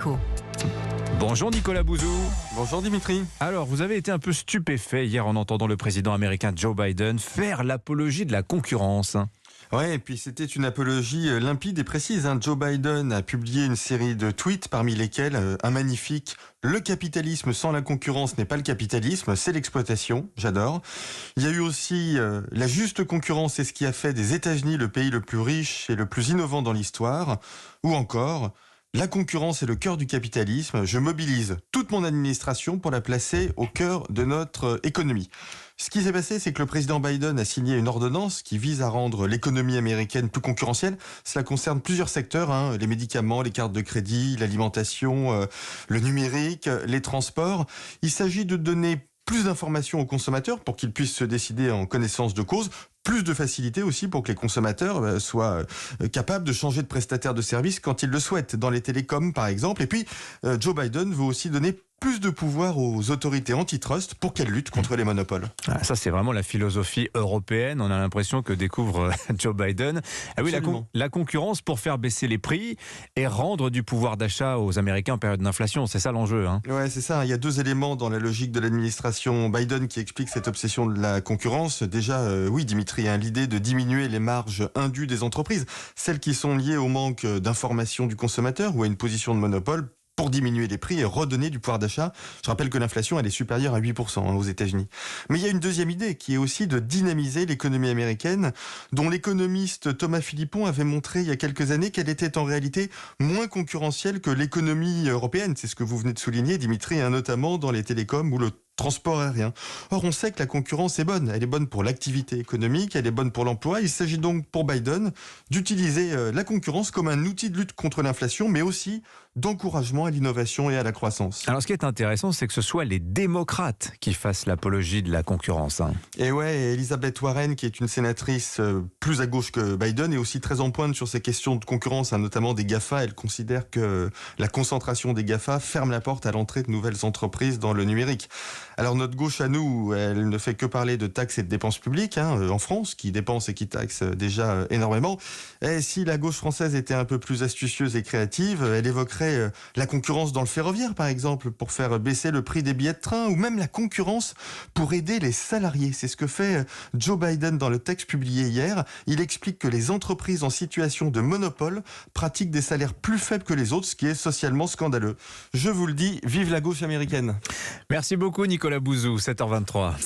Co. Bonjour Nicolas Bouzou. Bonjour Dimitri. Alors, vous avez été un peu stupéfait hier en entendant le président américain Joe Biden faire l'apologie de la concurrence. Ouais, et puis c'était une apologie limpide et précise. Joe Biden a publié une série de tweets parmi lesquels un magnifique « Le capitalisme sans la concurrence n'est pas le capitalisme, c'est l'exploitation ». J'adore. Il y a eu aussi « La juste concurrence est ce qui a fait des États-Unis le pays le plus riche et le plus innovant dans l'histoire ». Ou encore « La concurrence est le cœur du capitalisme. Je mobilise toute mon administration pour la placer au cœur de notre économie ». Ce qui s'est passé, c'est que le président Biden a signé une ordonnance qui vise à rendre l'économie américaine plus concurrentielle. Cela concerne plusieurs secteurs, les médicaments, les cartes de crédit, l'alimentation, le numérique, les transports. Il s'agit de donner plus d'informations aux consommateurs pour qu'ils puissent se décider en connaissance de cause. Plus de facilité aussi pour que les consommateurs soient capables de changer de prestataire de service quand ils le souhaitent, dans les télécoms par exemple. Et puis, Joe Biden veut aussi donner plus de pouvoir aux autorités antitrust pour qu'elles luttent contre les monopoles. Ah, ça, c'est vraiment la philosophie européenne. On a l'impression que découvre Joe Biden. Ah oui, la concurrence pour faire baisser les prix et rendre du pouvoir d'achat aux Américains en période d'inflation. C'est ça l'enjeu. Ouais, c'est ça. Il y a deux éléments dans la logique de l'administration Biden qui expliquent cette obsession de la concurrence. Déjà, oui, Dimitri, l'idée de diminuer les marges indues des entreprises, celles qui sont liées au manque d'information du consommateur ou à une position de monopole, pour diminuer les prix et redonner du pouvoir d'achat. Je rappelle que l'inflation, elle est supérieure à 8% aux États-Unis. Mais il y a une deuxième idée qui est aussi de dynamiser l'économie américaine, dont l'économiste Thomas Philippon avait montré il y a quelques années qu'elle était en réalité moins concurrentielle que l'économie européenne. C'est ce que vous venez de souligner, Dimitri, notamment dans les télécoms ou le transport aérien. Or, on sait que la concurrence est bonne. Elle est bonne pour l'activité économique, elle est bonne pour l'emploi. Il s'agit donc pour Biden d'utiliser la concurrence comme un outil de lutte contre l'inflation, mais aussi d'encouragement à l'innovation et à la croissance. Alors, ce qui est intéressant, c'est que ce soit les démocrates qui fassent l'apologie de la concurrence. Et ouais, Elizabeth Warren, qui est une sénatrice plus à gauche que Biden, est aussi très en pointe sur ces questions de concurrence, notamment des GAFA. Elle considère que la concentration des GAFA ferme la porte à l'entrée de nouvelles entreprises dans le numérique. Alors notre gauche à nous, elle ne fait que parler de taxes et de dépenses publiques en France, qui dépense et qui taxe déjà énormément. Et si la gauche française était un peu plus astucieuse et créative, elle évoquerait la concurrence dans le ferroviaire, par exemple, pour faire baisser le prix des billets de train, ou même la concurrence pour aider les salariés. C'est ce que fait Joe Biden dans le texte publié hier. Il explique que les entreprises en situation de monopole pratiquent des salaires plus faibles que les autres, ce qui est socialement scandaleux. Je vous le dis, vive la gauche américaine. Merci beaucoup Nicolas Bouzou, 7h23.